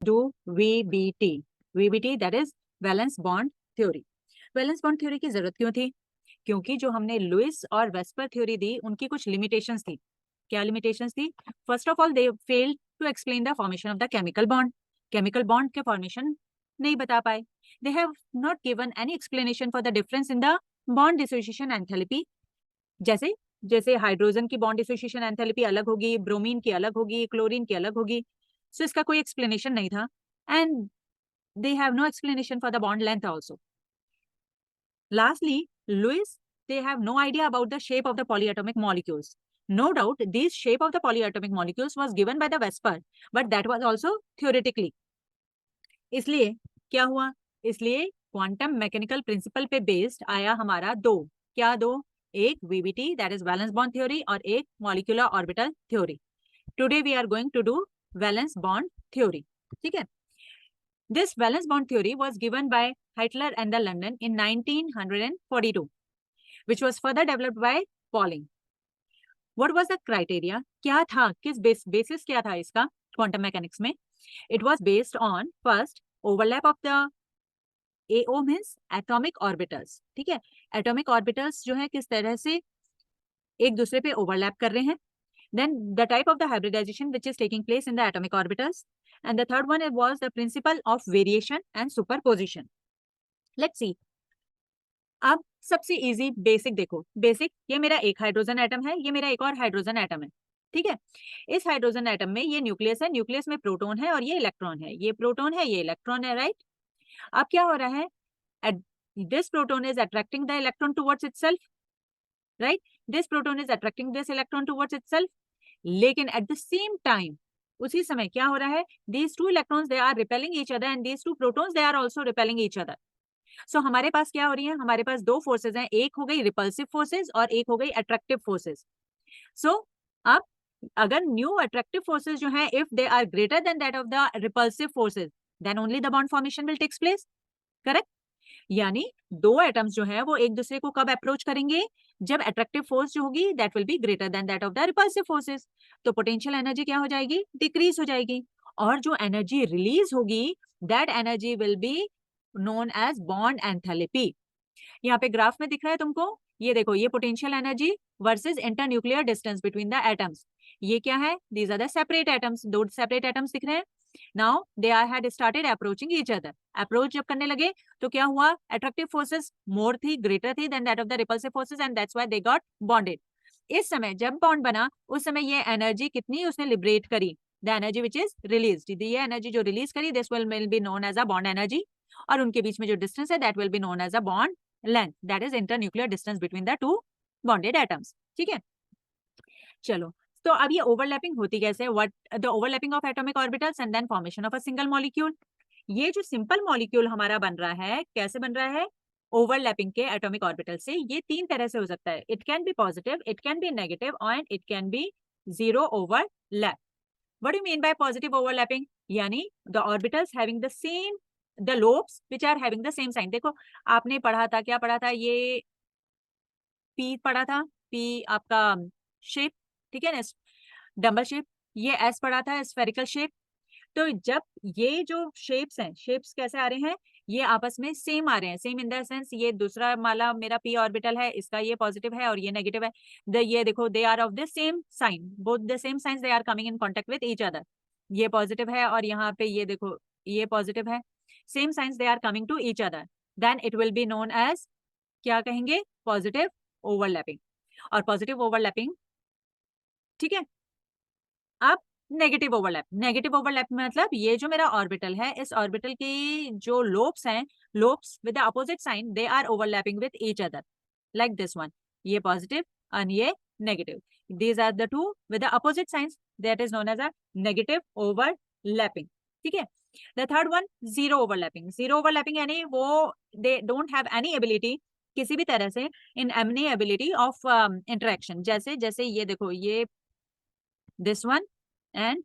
do VBT. VBT that is valence bond theory. Valence bond theory की जरूरत क्यों थी? क्योंकि जो हमने लुइस और वेस्पर थ्योरी दी उनकी कुछ लिमिटेशंस थी। क्या लिमिटेशंस थी? First of all they failed to explain the formation of the chemical bond. Chemical bond के फॉर्मेशन नहीं बता पाए। They have not given any explanation for the difference in the bond dissociation enthalpy. जैसे जैसे hydrogen की bond dissociation enthalpy अलग होगी, bromine की अलग होगी, क्लोरीन की अलग होगी। सो इसका कोई एक्सप्लेनेशन नहीं था। And they have no explanation for the bond length also. Lastly, Lewis, they have no idea about the shape of the polyatomic molecules. No doubt, this shape of the polyatomic molecules was given by the Vesper, but that was also theoretically. इसलिए क्या हुआ? इसलिए quantum mechanical principle पे based आया हमारा दो। क्या दो? एक VBT that is valence bond theory और एक molecular orbital theory. Today we are going to do valence bond theory. ठीक है। This valence bond theory was given by Hitler and the London in 1942, which was further developed by Pauling. What was the criteria? क्या था? किस basis क्या था इसका quantum mechanics में? It was based on first overlap of the AO means atomic orbitals. ठीक है, atomic orbitals जो है किस तरह से एक दूसरे पे overlap कर रहे हैं. Then the type of the hybridization which is taking place in the atomic orbitals. And the third one was the principle of variation and superposition. Let's see. अब सबसे इजी बेसिक देखो। बेसिक, ये मेरा एक hydrogen atom है, ये मेरा एक और हाइड्रोजन एटम है। ठीक है, इस हाइड्रोजन एटम में ये न्यूक्लियस है, न्यूक्लियस में प्रोटॉन है और ये इलेक्ट्रॉन है। ये प्रोटॉन है, ये इलेक्ट्रॉन है, राइट। अब क्या हो रहा है? This proton is attracting the electron towards itself, right. This proton is attracting this electron towards itself. लेकिन एट द सेम टाइम, उसी समय क्या हो रहा है? These two electrons they are repelling each other and these two protons they are also repelling each other. So हमारे पास क्या हो रही है? हमारे पास दो फोर्सेज हैं, एक हो गई रिपल्सिव फोर्सेज और एक हो गई अट्रैक्टिव फोर्सेज। सो अब अगर न्यू अट्रैक्टिव फोर्सेज जो है, if they are greater than that of the repulsive forces, then only the bond formation will takes place. Correct. यानी दो एटम्स जो है वो एक दूसरे को कब अप्रोच करेंगे? जब अट्रैक्टिव फोर्स जो होगी that will be greater than that of the repulsive forces. तो पोटेंशियल एनर्जी क्या हो जाएगी? डिक्रीज हो जाएगी। और जो एनर्जी रिलीज होगी that energy will be known as bond enthalpy. यहाँ पे ग्राफ में दिख रहा है तुमको, ये देखो, ये potential energy versus internuclear distance between the atoms. ये क्या है? These are the separate atoms, दो सेपरेट एटम्स दिख रहे हैं। Now they are had started approaching each other. Approach जब करने लगे तो क्या हुआ? अट्रैक्टिव फोर्सेस मोर थी, ग्रेटर थी than that of the repulsive forces and that's why they got bonded. इस समय जब बॉन्ड बना उस समय ये एनर्जी कितनी उसने लिबरेट करी? The energy which is released, ये एनर्जी जो रिलीज करी this will be known as a bond energy. और उनके बीच में जो डिस्टेंस है that will be known as a bond length, that is internuclear distance between the two bonded atoms. ठीक है, चलो। तो अब ये ओवरलैपिंग होती कैसे? What the overlapping of atomic orbitals and then formation of a single molecule. ये जो सिंपल मॉलिक्यूल हमारा बन रहा है, कैसे बन रहा है? ओवरलैपिंग के एटॉमिक ऑर्बिटल से। ये तीन तरह से हो सकता है, it can be positive, it can be negative and it can be zero overlap. What do mean by positive overlapping? यानी the orbitals having the same, the lobes which are having the same sign. देखो आपने पढ़ा था, क्या पढ़ा था? ये P पढ़ा था, पी आपका शेप, ठीक है ना, डबल शेप। ये एस पढ़ा था, स्फेरिकल शेप। तो जब ये जो शेप्स हैं, शेप्स कैसे आ रहे हैं? ये आपस में सेम आ रहे हैं। सेम इन द सेंस, ये दूसरा वाला मेरा पी ऑर्बिटल है, इसका ये पॉजिटिव है और ये नेगेटिव है। ये देखो, they are of the same sign, both the same signs they are coming in contact with each other. ये पॉजिटिव है और यहाँ पे ये देखो, ये पॉजिटिव है। Same signs they are coming to each other, then it will be known as, क्या कहेंगे? Positive overlapping. और पॉजिटिव ओवरलैपिंग, ठीक है। अब नेगेटिव ओवरलैप, नेगेटिव ओवरलैप मतलब ये जो मेरा ऑर्बिटल है, इस ऑर्बिटल की जो लोब्स हैं, lobes with the opposite sign they are overlapping with each other, like this one. ये पॉजिटिव और ये negative, these are the two with the opposite signs, that is known as a negative overlapping. ठीक है। The third one, zero overlapping. Zero overlapping यानी वो they don't have any ability, किसी भी तरह से in any ability of interaction. जैसे जैसे ये देखो, ये this one and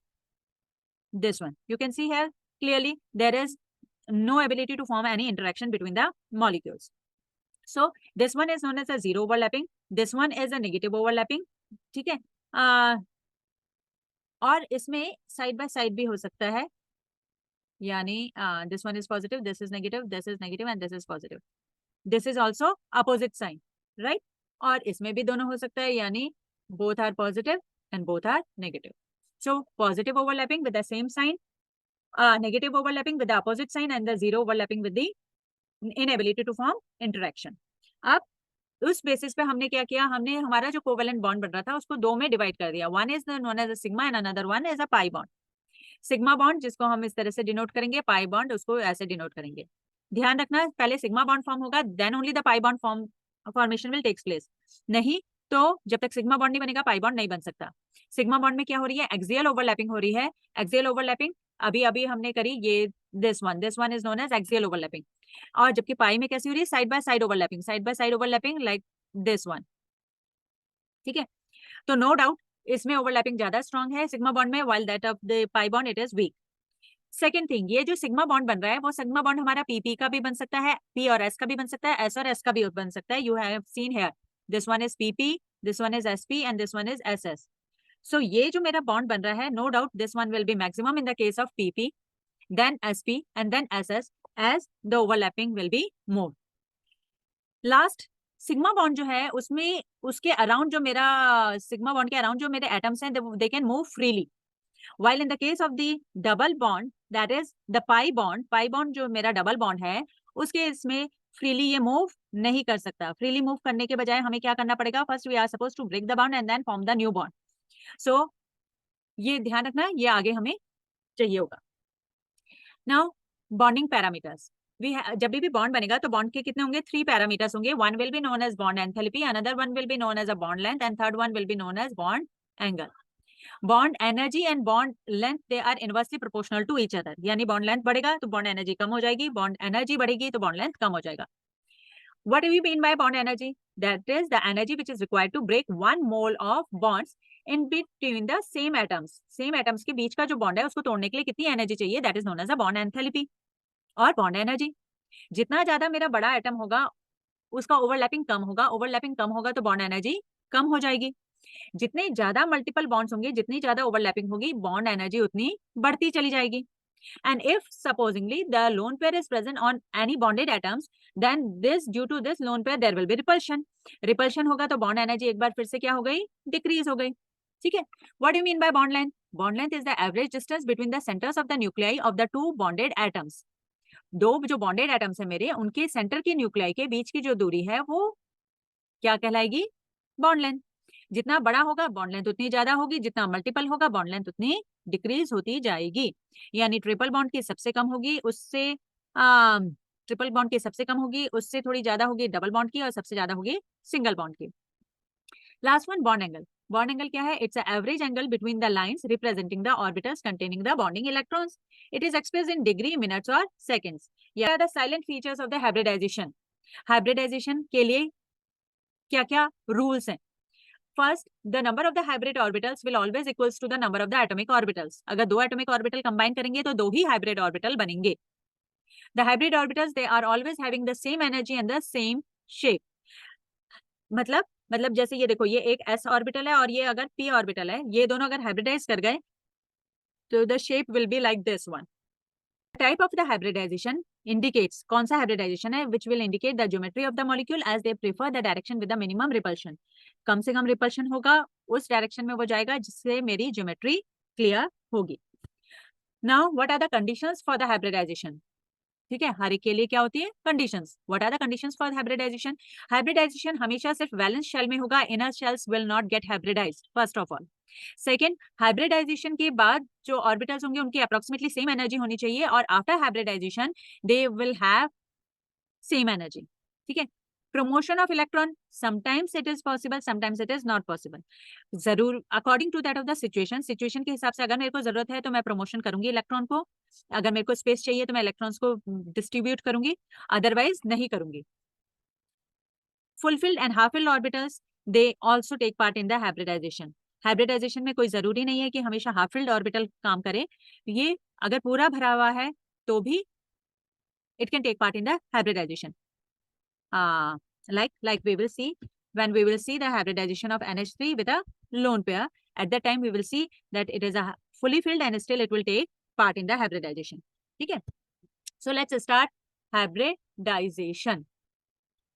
this one, you can see here clearly there is no ability to form any interaction between the molecules. So this one is known as a zero overlapping, this one is a negative overlapping. ठीक है। और इसमें side by side भी हो सकता है, यानी this one is positive, this is negative, this is negative and this is positive. This is also opposite sign, right. और इसमें भी दोनों हो सकता है, यानी both are positive and both are negative. So positive overlapping with the same sign, negative overlapping with the opposite sign and the zero overlapping with the inability to form interaction. अब उस बेसिस पे हमने क्या किया, हमने हमारा जो covalent bond बन रहा था उसको दो में डिवाइड कर दिया. One is known as a sigma and another one is a pi bond. Sigma bond जिसको हम इस तरह से डिनोट करेंगे, पाई बॉन्ड उसको ऐसे डिनोट करेंगे. ध्यान रखना, पहले सिग्मा बॉन्ड फॉर्म होगा, then only the pi bond formation will takes place. नहीं तो जब तक सिग्मा बॉन्ड नहीं बनेगा पाई बॉन्ड नहीं बन सकता. सिग्मा बॉन्ड में क्या हो रही है, एक्सियल ओवरलैपिंग हो रही है. एक्सियल ओवरलैपिंग अभी अभी हमने करी, ये this one is known as axial overlapping. और जबकि पाई में कैसी हो रही है, side by side overlapping, side by side overlapping like this one. ठीक है, तो नो डाउट इसमें ओवरलैपिंग ज्यादा स्ट्रांग है सिग्मा बॉन्ड में, while that of the pi bond it is weak. Second thing, ये जो सिग्मा बॉन्ड बन रहा है वो सिग्मा बॉन्ड हमारा पीपी का भी बन सकता है, पी और एस का भी बन सकता है, एस और एस का भी बन सकता है. You have seen here, this one is PP, this one is SP and this one is SS. So ये जो मेरा बॉन्ड बन रहा है, no doubt this one will be maximum in the case of PP, then SP and then SS, as the overlapping will be more. Last, sigma bond जो है उसमें उसके अराउंड जो मेरा सिग्मा बॉन्ड के अराउंड जो मेरे एटम्स हैं, they can move freely. While in the case of the double bond, that is the pi bond जो मेरा डबल बॉन्ड है, उसके इसमें फ्रीली ये मूव नहीं कर सकता. फ्रीली मूव करने के बजाय हमें क्या करना पड़ेगा, first we are suppose to break the bond and then form the new bond. So ये ध्यान रखना, ये आगे हमें चाहिए होगा. नाउ बॉन्डिंग पैरामीटर्स, जब भी बॉन्ड बनेगा तो बॉन्ड के कितने होंगे, 3 पैरामीटर्स होंगे. One will be known as bond enthalpy, another one will be known as a bond length and third one will be known as bond angle. Bond energy and bond length they are inversely proportional to each other. यानी bond length बढ़ेगा तो bond energy कम हो जाएगी, bond energy बढ़ेगी तो bond length कम हो जाएगा. What do we mean by bond energy? That is the energy which is required to break 1 mole of bonds in between the same atoms. Same atoms के बीच का जो bond है उसको तोड़ने के लिए कितनी एनर्जी चाहिए, that is known as a bond enthalpy और बॉन्ड एनर्जी. जितना ज्यादा मेरा बड़ा एटम होगा उसका ओवरलैपिंग कम होगा, ओवरलैपिंग कम होगा तो बॉन्ड एनर्जी कम हो जाएगी. जितने ज्यादा मल्टीपल बॉन्ड्स होंगे, जितनी ज्यादा ओवरलैपिंग होगी, बॉन्ड एनर्जी उतनी बढ़ती चली जाएगी. And if supposingly the lone pair is present on any bonded atoms, then due to this lone pair there will be repulsion. Repulsion होगा तो bond energy एक बार फिर से क्या हो गई, decrease हो गई. ठीक है. What do you mean by bond length? Bond length is the average distance between the centers of the nuclei of the two bonded atoms. दो जो bonded atoms है मेरे, उनके सेंटर के न्यूक्लियाई के बीच की जो दूरी है वो क्या कहलाएगी, बॉन्ड लेंथ. जितना बड़ा होगा बॉन्ड लेंथ उतनी ज्यादा होगी, जितना मल्टीपल होगा बॉन्ड लेंथ उतनी डिक्रीज होती जाएगी. यानी ट्रिपल बॉन्ड की सबसे कम होगी, उससे ट्रिपल बॉन्ड की सबसे कम होगी, उससे थोड़ी ज्यादा होगी डबल बॉन्ड की, और सबसे ज्यादा होगी सिंगल बॉन्ड की. Last one, bond angle. Bond angle क्या है, it's average angle between the lines representing the orbitals containing the bonding electrons. It is expressed in degree, minutes और सेकेंड्स. ये are the salient features of the hybridization. Hybridization के लिए क्या क्या rules हैं. First, the number of the hybrid orbitals will always equals to the number of the atomic orbitals. अगर दो atomic orbital combine करेंगे तो दो ही hybrid orbital बनेंगे. The hybrid orbitals they are always having the same energy and the same shape. मतलब जैसे ये देखो, ये एक s orbital है और ये अगर p orbital है, ये दोनों अगर hybridize कर गए तो the shape will be like this one. Type of the hybridization indicates कौन सा hybridization है, which will indicate the geometry of the molecule as they prefer the direction with the minimum repulsion. कम से कम repulsion होगा, उस direction में वो जाएगा जिससे मेरी geometry clear होगी. Now what are the conditions for the hybridization? ठीक है, हर एक के लिए क्या होती है conditions. What are the conditions for hybridization? Hybridization हमेशा सिर्फ वैलेंस शेल में होगा, inner shells will not get hybridized, first of all. Second, hybridization के बाद जो ऑर्बिटल्स होंगे उनकी अप्रोक्सीमेटली सेम एनर्जी होनी चाहिए, और after hybridization they will have same energy. ठीक है. Promotion of electron, sometimes it is possible, sometimes it is not possible. जरूर according to that of the situation, situation के हिसाब से अगर मेरे को जरूरत है तो मैं प्रमोशन करूंगी इलेक्ट्रॉन को, अगर मेरे को स्पेस चाहिए तो मैं इलेक्ट्रॉन्स को डिस्ट्रीब्यूट करूंगी, अदरवाइज नहीं करूंगी. Full filled and half filled orbitals they also take part in the hybridization. Hybridization में कोई जरूरी नहीं है कि हमेशा हाफ फिल्ड ऑर्बिटल काम करे, ये अगर पूरा भरा हुआ है तो भी it can take part in the hybridization. Like we will see when we will see the hybridization of NH3 with a lone pair. At that time we will see that it is a fully filled and still it will take part in the hybridization. ठीक है, so let's start hybridisation.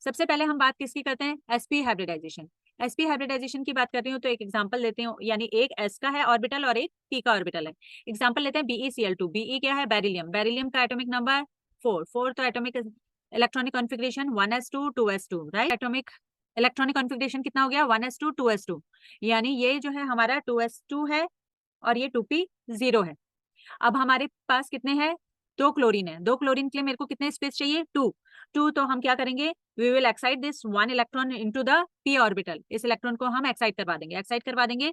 सबसे पहले हम बात किसकी करते हैं, sp hybridisation. sp hybridisation की बात कर रही हूँ तो एक एग्जांपल लेते हैं, यानी एक s का है ऑर्बिटल और एक p का ऑर्बिटल है। एग्जांपल लेते हैं BeCl2। Be क्या है, बेरिलियम। बेरिलियम का एटॉमिक नंबर 4 तो atomic electronic configuration 1s2 2s2, right. Atomic electronic configuration कितना हो गया, 1s2 2s2, यानी ये जो है हमारा 2s2 है और ये 2p 0 है। अब हमारे पास कितने हैं, 2 क्लोरीन है। 2 क्लोरीन के लिए मेरे को कितने स्पेस चाहिए, 2 तो हम क्या करेंगे, we will excite this 1 electron into the p orbital. इस इलेक्ट्रॉन को हम एक्साइट करवा देंगे।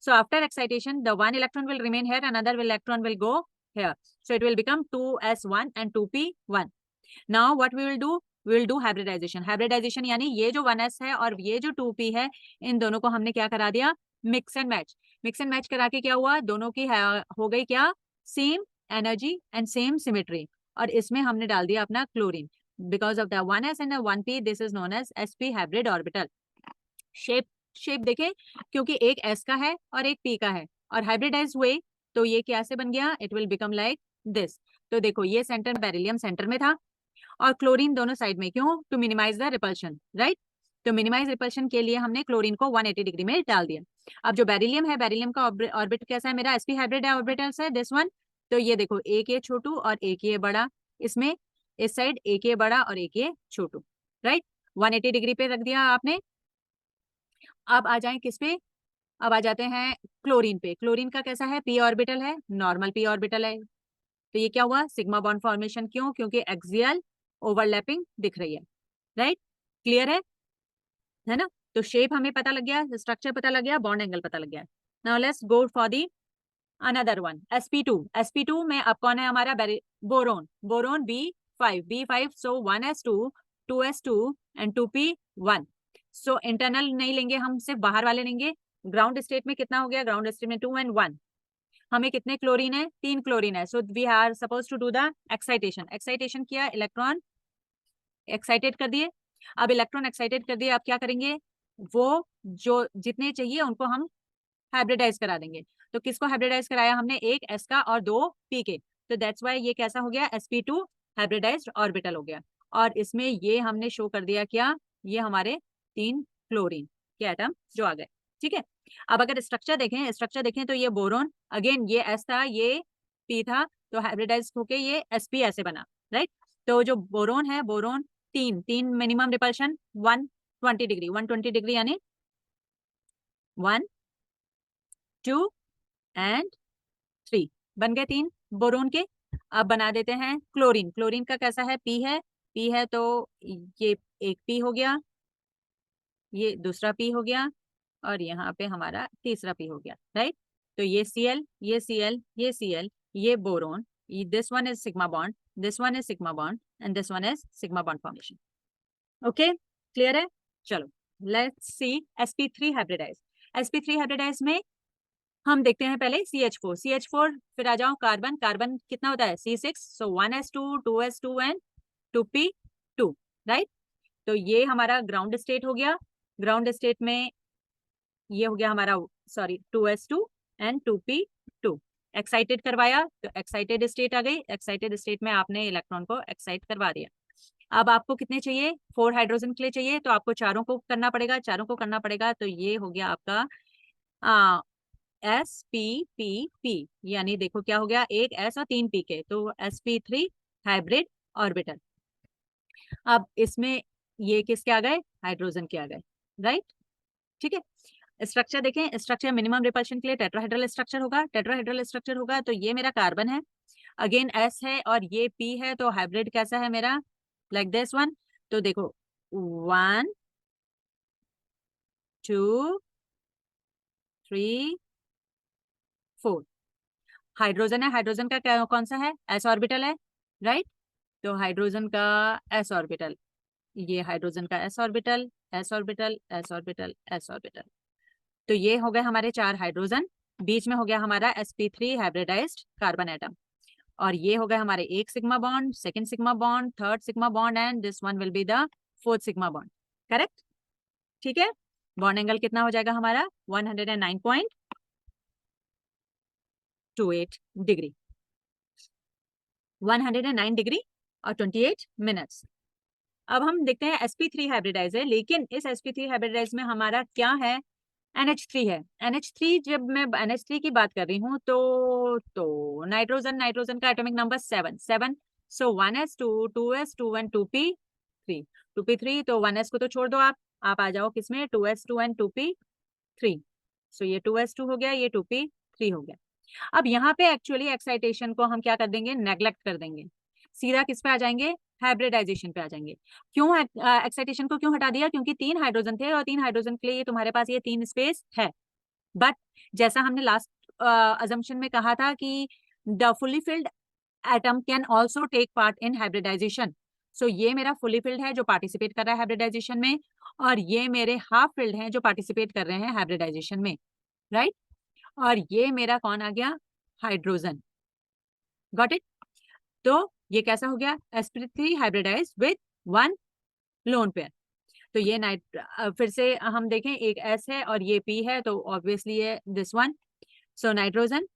So after excitation the 1 electron will remain here, another electron will go here, so it will become 2s1 and 2p1। Now what we will do hybridization. Hybridization यानी ये जो 1s है और ये जो 2p है, इन दोनों को हमने क्या करा दिया, mix and match. Mix and match करा के क्या हुआ, दोनों की हो गई क्या, same energy and same symmetry, और इसमें हमने डाल दिया अपना chlorine. Because of the 1s and 1p this is known as sp hybrid orbital. Shape shape देखें, क्योंकि एक s का है और एक p का है और हाइब्रिडाइज हुए तो ये कैसे बन गया, it will become like this. तो देखो ये सेंटर बेरिलियम सेंटर में था और क्लोरीन दोनों साइड में, क्यों, to minimize the repulsion, right. तो मिनिमाइज रिपल्शन के लिए हमने क्लोरीन को 180 डिग्री में डाल दिया। अब जो बेरिलियम है, बेरिलियम का ऑर्बिट कैसा है मेरा, sp हाइब्रिड ऑर्बिटल्स है दिस वन। तो ये देखो एक ये छोटू और एक ये बड़ा, इसमें इस साइड एक ये बड़ा और एक ये छोटू, राइट। 180 डिग्री पे रख दिया आपने। अब आ जाए किस पे, अब आ जाते हैं क्लोरीन पे। क्लोरीन का कैसा है, p ऑर्बिटल है, नॉर्मल p ऑर्बिटल है। तो ये क्या हुआ, सिग्मा बॉन्ड फॉर्मेशन, क्यों, क्योंकि एक्सियल ओवरलैपिंग दिख रही है, राइट। क्लियर है ना। तो शेप हमें पता लग गया, स्ट्रक्चर पता लग गया, बॉन्ड एंगल पता लग गया। Now let's go for the another one, sp2। sp2 में अब कौन है हमारा, boron. Boron B5 so 1s2 2s2 and 2p1। So internal नहीं लेंगे हम, सिर्फ बाहर वाले लेंगे। ग्राउंड स्टेट में कितना हो गया, ग्राउंड स्टेट में 2 एंड 1। हमें कितने क्लोरीन है, 3 क्लोरीन है। So we are suppose to do the excitation. Excitation किया, इलेक्ट्रॉन एक्साइटेड कर दिए। अब इलेक्ट्रॉन एक्साइटेड कर दिए, अब क्या करेंगे, वो जो जितने चाहिए उनको हम हाइब्रिडाइज करा देंगे। तो किसको हाइब्रिडाइज कराया हमने, एक एस का और 2 पी के। तो दैट्स वाई ये कैसा हो गया, sp2 हाइब्रिडाइज्ड ऑर्बिटल हो गया। और इसमें ये हमने शो कर दिया क्या, ये हमारे 3 क्लोरीन के एटम जो आ गए, ठीक है। अब अगर स्ट्रक्चर देखें तो ये बोरोन, अगेन ये एस था, ये पी था, तो हाइब्रिडाइज होके ये sp ऐसे बना, राइट। तो जो बोरोन है, बोरोन तीन तीन मिनिमम रिपल्शन 120 डिग्री, 120 डिग्री यानी 1 2 एंड 3 बन गए 3 बोरोन के। अब बना देते हैं क्लोरीन। क्लोरीन का कैसा है, पी है तो ये एक पी हो गया, ये दूसरा पी हो गया और यहाँ पे हमारा तीसरा पी हो गया, राइट। तो ये Cl, ये Cl, ये Cl, ये boron, this one is sigma bond, this one is sigma bond and this one is sigma bond formation. Okay, clear है। चलो let's see sp3 hybridise. sp3 hybridise में हम देखते हैं पहले CH4, फिर आ जाओ कार्बन। कार्बन कितना होता है, C6, so 1s2 2s2 and 2p2, right. तो ये हमारा ग्राउंड स्टेट हो गया। ग्राउंड स्टेट में ये हो गया हमारा, sorry 2s2 and 2p2। Excited करवाया तो एक्साइटेड स्टेट आ गई। एक्साइटेड स्टेट में आपने इलेक्ट्रॉन को एक्साइट करवा दिया। अब आपको कितने चाहिए, 4 हाइड्रोजन के लिए चाहिए, तो आपको चारों को करना पड़ेगा। तो ये हो गया आपका sp यानी देखो क्या हो गया, एक s और 3 p के, तो sp3 हाइब्रिड ऑर्बिटल। अब इसमें ये किसके आ गए, हाइड्रोजन के आ गए, राइट, ठीक है। स्ट्रक्चर देखें, स्ट्रक्चर मिनिमम रिपल्शन के लिए टेट्राहेड्रल स्ट्रक्चर होगा। तो ये मेरा कार्बन है, अगेन s है और ये p है, तो हाइब्रिड कैसा है मेरा, लाइक दिस वन। तो देखो 1 2 3 4 हाइड्रोजन है। हाइड्रोजन का कौन सा है, s ऑर्बिटल है, राइट। तो हाइड्रोजन का s ऑर्बिटल, ये हाइड्रोजन का s orbital, s orbital, s orbital, s orbital. तो ये हो गए हमारे 4 हाइड्रोजन। बीच में हो गया हमारा sp3 हाइब्रिडाइज्ड कार्बन एटम। और ये हो गए हमारे एक sigma bond, second sigma bond, third sigma bond and this one will be the fourth sigma bond, correct, ठीक है। बॉन्ड एंगल कितना हो जाएगा हमारा, 109.28 डिग्री। 109 डिग्री और 28 मिनट्स। अब हम देखते हैं sp3 हाइब्रिडाइज है, लेकिन इस sp3 हाइब्रिडाइज में हमारा क्या है, NH3 है। NH3, जब मैं NH3 की बात कर रही हूँ तो नाइट्रोजन का atomic number 7, so 1s2 2s2 and 2p3 2p3, तो 1s को तो छोड़ दो, आप आ जाओ किसमें, 2s2 एंड 2p3, सो ये 2s2 हो गया, ये 2p3 हो गया। अब यहाँ पे एक्चुअली एक्साइटेशन को हम क्या कर देंगे, नेग्लेक्ट कर देंगे, सीधा किस पे आ जाएंगे, हाइब्रिडाइजेशन पे आ जाएंगे। क्यों एक्साइटेशन को क्यों हटा दिया, क्योंकि 3 हाइड्रोजन थे और 3 हाइड्रोजन के लिए तुम्हारे पास ये 3 स्पेस है। बट जैसा हमने लास्ट अजम्पशन में कहा था कि the fully filled atom can also take part in hybridization, so ये मेरा फुली फिल्ड है जो पार्टिसिपेट कर रहा है हाइब्रिडाइजेशन में, और ये मेरे हाफ फिल्ड हैं जो पार्टिसिपेट कर रहे हैं हाइब्रिडाइजेशन में, राइट। और ये मेरा कौन आ गया, हाइड्रोजन, गॉट इट। तो ये कैसा हो गया, sp3 hybridise with 1 lone pair. तो ये फिर से हम देखें, एक S है और ये P है, तो ऑब्वियसली है दिस वन, सो नाइट्रोजन।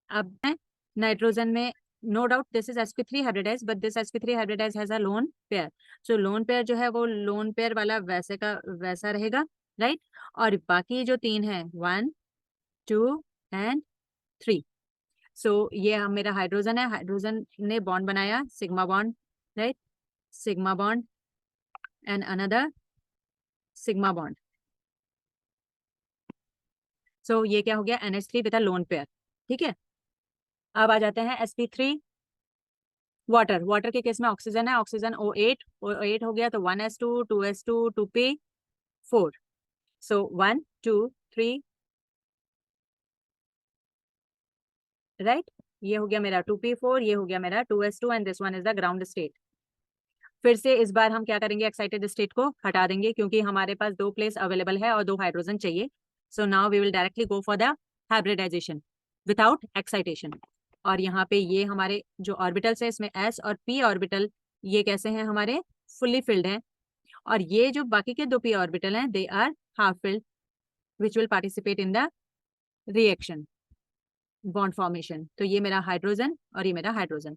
अब नाइट्रोजन में no doubt this is sp3 hybridize, but this sp3 hybridize has a lone pair, so lone pair जो है वो लोन पेयर वाला वैसे का वैसा रहेगा, राइट। और बाकी जो 3 है 1 2 एंड 3, सो ये हम मेरा हाइड्रोजन है, हाइड्रोजन ने बॉन्ड बनाया, sigma bond, right, sigma bond and another sigma bond, so ये क्या हो गया, NH3 with a lone pair, ठीक है। अब आ जाते हैं sp3 वाटर के केस में ऑक्सीजन है, ऑक्सीजन O8 हो गया, तो 1s2 2s2 2p4, सो 1 2 3, राइट, ये हो गया मेरा 2p4, ये हो गया मेरा 2s2 and this one is the ground state. फिर से इस बार हम क्या करेंगे, एक्साइटेड स्टेट को हटा देंगे, क्योंकि हमारे पास 2 प्लेस अवेलेबल है और 2 हाइड्रोजन चाहिए, so now we will directly go for the hybridization without excitation. और यहाँ पे ये हमारे जो ऑर्बिटल्स है, इसमें S और P ऑर्बिटल ये कैसे हैं, हमारे फुल्ली फिल्ड हैं, और ये जो बाकी के 2 P ऑर्बिटल हैं they are half filled which will participate in the reaction bond formation. तो ये मेरा हाइड्रोजन और ये मेरा हाइड्रोजन,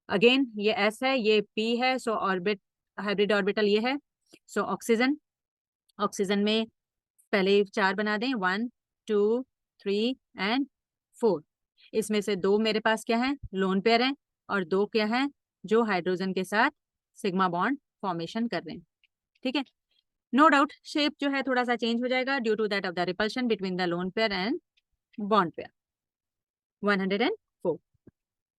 अगेन ये S है, ये P है, सो हाइब्रिड ऑर्बिटल ये है, सो ऑक्सीजन में पहले 4 बना दें, 1 2 3 एंड 4, इसमें से 2 मेरे पास क्या है, लोन पेयर है, और 2 क्या है, जो हाइड्रोजन के साथ सिग्मा बॉन्ड फॉर्मेशन कर रहे हैं, ठीक है। नो डाउट शेप जो है थोड़ा सा चेंज हो जाएगा due to that of the repulsion between the lone pair and bond pair. 104।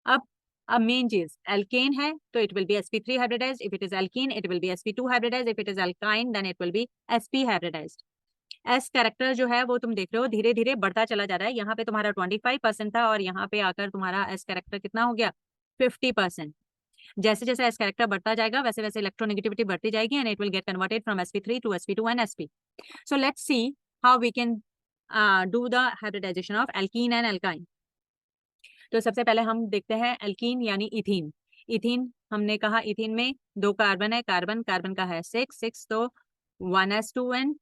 अब मेन चीज, एल्केन है तो it will be sp3 hybridized, if it is alkene it will be sp2 hybridized, if it is alkyne then it will be sp hybridized. S character जो है वो तुम देख रहे हो धीरे धीरे बढ़ता चला जा रहा है, यहाँ पे तुम्हारा 25% था और यहाँ पे आकर तुम्हारा एस कैरेक्टर कितना हो गया, 50%। जैसे जैसे एस कैरेक्टर बढ़ता जाएगा वैसे वैसे इलेक्ट्रोनेगेटिविटी बढ़ती जाएगी and it will get converted from sp3 to sp2 and sp। So let's see how we can do the hybridization of alkene and alkyne. तो सबसे पहले हम देखते हैं एल्कीन यानी इथीन। इथीन हमने कहा, इथीन में 2 कार्बन है, कार्बन कार्बन का है 6, तो 1s2 and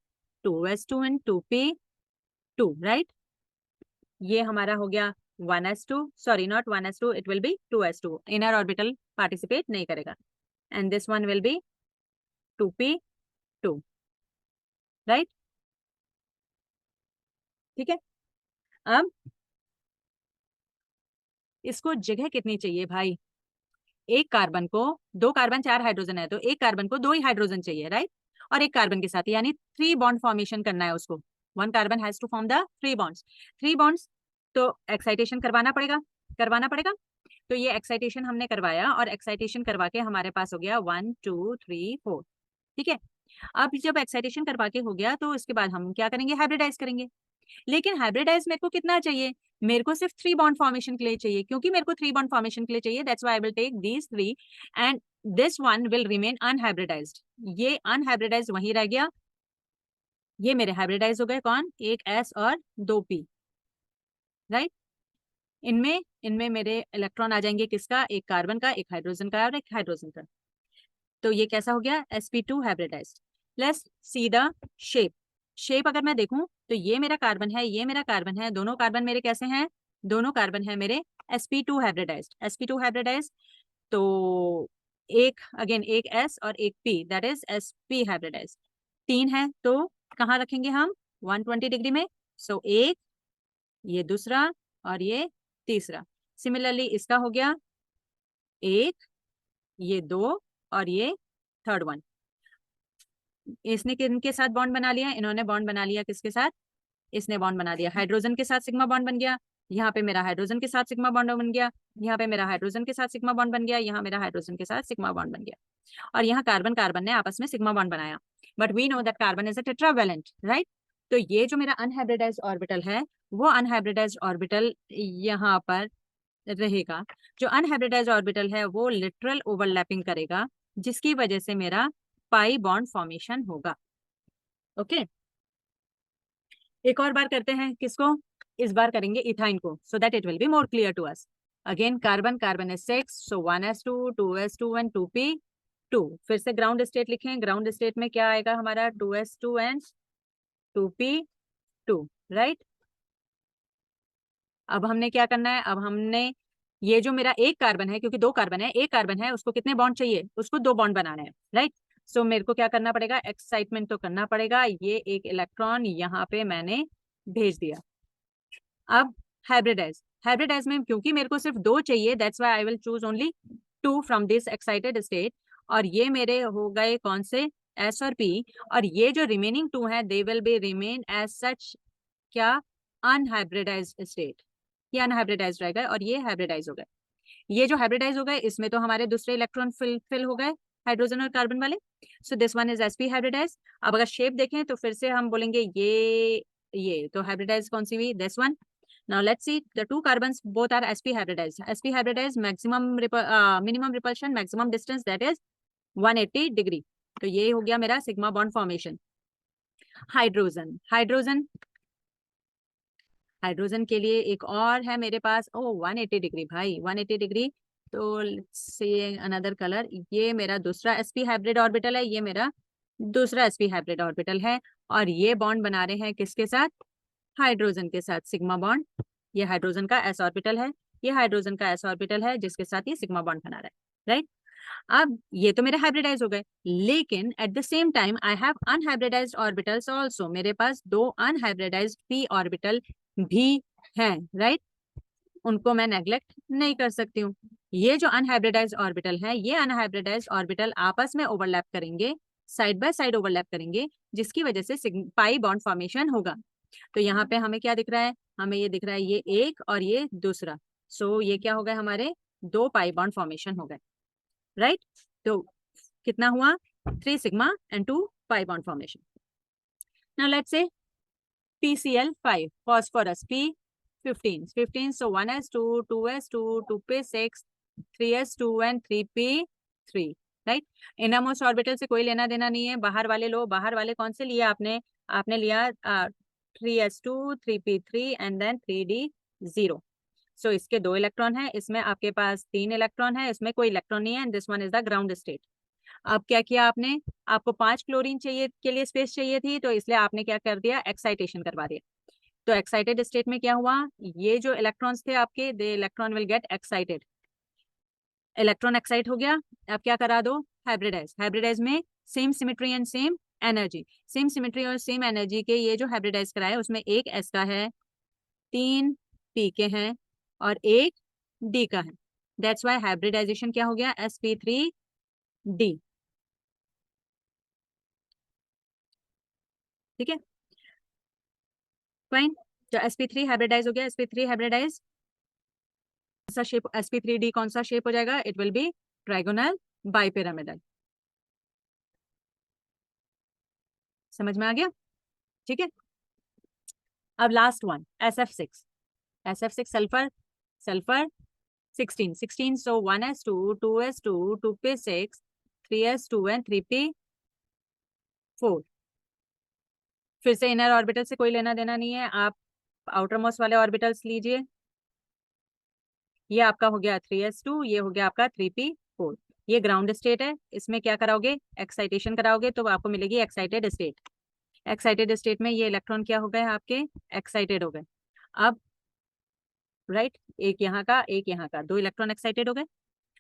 2s2 and 2p2, right. ये हमारा हो गया 1s2, sorry not 1s2, it will B 2s2, inner orbital participate नहीं करेगा, and this one will B 2p2, right, ठीक है। अब इसको जगह कितनी चाहिए भाई, एक कार्बन को 2 कार्बन 4 हाइड्रोजन है, तो एक कार्बन को 2 ही हाइड्रोजन चाहिए, राइट, और एक कार्बन के साथ यानी 3 बॉन्ड फॉर्मेशन करना है उसको, 1 carbon has to form the 3 bonds, तो एक्साइटेशन करवाना पड़ेगा। तो ये एक्साइटेशन हमने करवाया और एक्साइटेशन करवा के हमारे पास हो गया 1 2 3 4, ठीक है। अब जब एक्साइटेशन करवा के हो गया तो इसके बाद हम क्या करेंगे, हाइब्रिडाइज करेंगे। लेकिन हाइब्रिडाइज मेरे को कितना चाहिए, मेरे को सिर्फ 3 बॉन्ड फॉर्मेशन के लिए चाहिए, क्योंकि मेरे को 3 बॉन्ड फॉर्मेशन के लिए चाहिए, that's why I will take these 3 and this one will remain unhybridized. ये अनहाइब्रिडाइज्ड वहीं रह गया, ये मेरे हाइब्रिडाइज हो गए कौन, एक S और 2 P, राइट। इनमें इनमें मेरे इलेक्ट्रॉन आ जाएंगे किसका, एक कार्बन का, एक हाइड्रोजन का और एक हाइड्रोजन का, तो ये कैसा हो गया, sp2 hybridized. Let's see the shape. Shape अगर मैं देखूं तो ये मेरा कार्बन है, ये मेरा कार्बन है, दोनों कार्बन मेरे कैसे हैं, दोनों कार्बन है मेरे sp2 हाइब्रिडाइज्ड, sp2 हाइब्रिडाइज्ड। तो एक अगेन एक s और एक p, that is sp hybridized. 3 है तो कहाँ रखेंगे हम? 120 डिग्री में। सो एक, ये दूसरा और ये तीसरा। सिमिलरली इसका हो गया एक, ये दो और ये थर्ड वन। इसने किनके साथ बॉन्ड बना लिया? इन्होंने बॉन्ड बना लिया किसके साथ? इसने बॉन्ड बना दिया हाइड्रोजन के साथ, सिग्मा बॉन्ड बन गया। यहाँ पे मेरा हाइड्रोजन के साथ सिग्मा बॉन्ड बन गया, यहाँ पे मेरा हाइड्रोजन के साथ सिग्मा बॉन्ड बन गया, यहाँ मेरा हाइड्रोजन के साथ सिग्मा बॉन्ड बन गया। और यहाँ कार्बन कार्बन ने आपस में सिग्मा बॉन्ड बनाया। But we know that carbon is a tetravalent, right? तो ये जो मेरा अनहाइब्रिडाइज्ड ऑर्बिटल है, वो अनहाइब्रिडाइज्ड ऑर्बिटल यहाँ पर रहेगा। जो अनहाइब्रिडाइज्ड ऑर्बिटल है वो लिटरल ओवरलैपिंग करेगा, जिसकी वजह से मेरा पाई बॉन्ड फॉर्मेशन होगा। ओके, एक और बार करते हैं किसको? इस बार करेंगे इथाइन को, so that it will be more clear to us. Again carbon carbon is 6, so 1s2 2s2 and 2p2। फिर से ग्राउंड स्टेट लिखें। ग्राउंड स्टेट में क्या आएगा हमारा? 2s2 and 2p2, right? अब हमने क्या करना है? अब हमने ये जो मेरा एक कार्बन है, क्योंकि दो कार्बन है, एक कार्बन है, उसको कितने बॉन्ड चाहिए? उसको दो बॉन्ड बनाने हैं, राइट? सो मेरे को क्या करना पड़ेगा? एक्साइटमेंट तो करना पड़ेगा। ये एक इलेक्ट्रॉन यहाँ पे मैंने भेज दिया। अब हाइब्रिडाइज में क्योंकि मेरे को सिर्फ दो चाहिए, that's why I will choose only 2 from this excited state. और ये मेरे हो गए कौन से? S और P। और ये जो रिमेनिंग 2 हैं, they will be remain as such क्या? Unhybridized state. ये अनहाइब्रिडाइज्ड रहेगा और ये हाइब्रिडाइज हो गए। ये जो हाइब्रिडाइज हो गए, इसमें तो हमारे दूसरे इलेक्ट्रॉन फिल हो गए, हाइड्रोजन और कार्बन वाले। So this one is sp hybridize. अब अगर शेप देखें तो फिर से हम बोलेंगे ये तो हाइब्रिडाइज कौन सी हुई? This one. Now let's see the two carbons both are sp hybridized. sp hybridized minimum repulsion, maximum distance, that is 180 degree. तो ये हो गया मेरा सिग्मा बॉन्ड फॉर्मेशन। हाइड्रोजन के लिए एक और है मेरे पास। 180 डिग्री भाई, 180 डिग्री। तो लेट्स से अनदर कलर। ये मेरा दूसरा sp हाइब्रिड ऑर्बिटल है, ये मेरा दूसरा sp हाइब्रिड ऑर्बिटल है। और ये बॉन्ड बना रहे हैं किसके साथ? हाइड्रोजन के साथ, सिग्मा बॉन्ड। ये हाइड्रोजन का s ऑर्बिटल है, ये हाइड्रोजन का s ऑर्बिटल है, जिसके साथ ये सिग्मा बॉन्ड बना रहा है, राइट? अब ये तो मेरे हाइब्रिडाइज हो गए, लेकिन at the same time I have unhybridised orbitals also. मेरे पास दो अनहाइब्रिडाइज्ड p ऑर्बिटल भी हैं, राइट? उनको मैं नेग्लेक्ट नहीं कर सकती हूँ। ये जो अनहाइब्रिडाइज्ड ऑर्बिटल है, ये अनहाइब्रिडाइज्ड ऑर्बिटल आपस में ओवरलैप करेंगे, साइड बाय साइड ओवरलैप करेंगे, जिसकी वजह से पाई बॉन्ड फॉर्मेशन होगा। तो यहाँ पे हमें क्या दिख रहा है? हमें ये दिख रहा है ये एक और ये दूसरा। सो ये क्या हो गए? हमारे दो पाई बॉन्ड फॉर्मेशन हो गए, राइट? तो कितना हुआ? 3 sigma and 2 pi bond formation. Now let's say PCl5 phosphorus P15, so 1s2 2s2 2p6 3s2 and 3p3, right? Innermost orbital से कोई लेना देना नहीं है, बाहर वाले लो। बाहर वाले कौन से लिए आपने? आपने लिया 3s2 3p3 and then 3d0। सो इसके दो इलेक्ट्रॉन है, इसमें आपके पास 3 इलेक्ट्रॉन है, इसमें कोई इलेक्ट्रॉन नहीं है, and this one is the ground state. अब क्या किया आपने? आपको 5 क्लोरीन चाहिए के लिए स्पेस चाहिए थी, तो इसलिए आपने क्या कर दिया? एक्साइटेशन करवा दिया। तो एक्साइटेड स्टेट में क्या हुआ? ये जो इलेक्ट्रॉन्स थे आपके, they electron will get excited. Electron excite हो गया। अब क्या करा दो? हाइब्रिडाइज में same symmetry and same energy. Same symmetry और सेम एनर्जी के ये जो हाइब्रिडाइज कराए, उसमें एक s का है, 3 p के हैं और एक d का है। दैट्स वाई हाइब्रिडाइजेशन क्या हो गया? sp3d। ठीक है, फाइन। तो sp3 हाइब्रिडाइज हो गया। sp3 हाइब्रिडाइज सा शेप, sp3d कौन सा शेप हो जाएगा? It will B trigonal bipyramidal. समझ में आ गया? ठीक है, अब last one SF6 sulphur 16 so 1s2 2s2 2p6 3s2 and 3p4। फिर से इनर ऑर्बिटल से कोई लेना देना नहीं है, आप आउटर मोस्ट वाले ऑर्बिटल्स लीजिए। ये आपका हो गया 3s2, ये हो गया आपका 3p4। ये ग्राउंड स्टेट है, इसमें क्या कराओगे? एक्साइटेशन कराओगे तो आपको मिलेगी एक्साइटेड स्टेट। एक्साइटेड स्टेट में ये इलेक्ट्रॉन क्या हो गए? आपके एक्साइटेड हो गए। अब राइट, एक यहाँ का एक यहाँ का, 2 इलेक्ट्रॉन एक्साइटेड हो गए।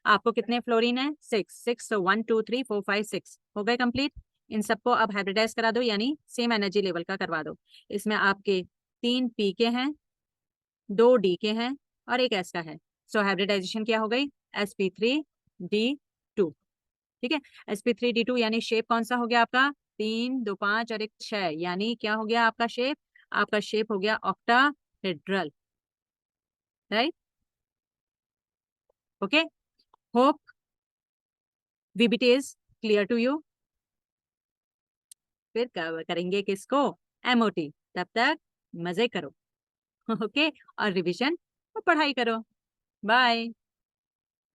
आपको कितने फ्लोरीन है? 6 तो 1 2 3 4 5 6 हो गए कंप्लीट। इन सबको अब हाइब्रिडाइज करा दो, यानी सेम एनर्जी लेवल का करवा दो। इसमें आपके 3 पी के हैं, 2 डी के हैं और एक एस का है। सो हाइब्रिडाइजेशन क्या हो गई? sp3d2। ठीक है, sp3d2 यानी शेप कौन सा हो गया आपका? 3 2 5 और 1 6, यानी क्या हो गया आपका शेप? आपका शेप हो गया octahedral. Right, okay. Hope VBT is clear to you. फिर करेंगे किसको? एमओटी। तब तक मजे करो। ओके, और रिवीजन और पढ़ाई करो। बाय।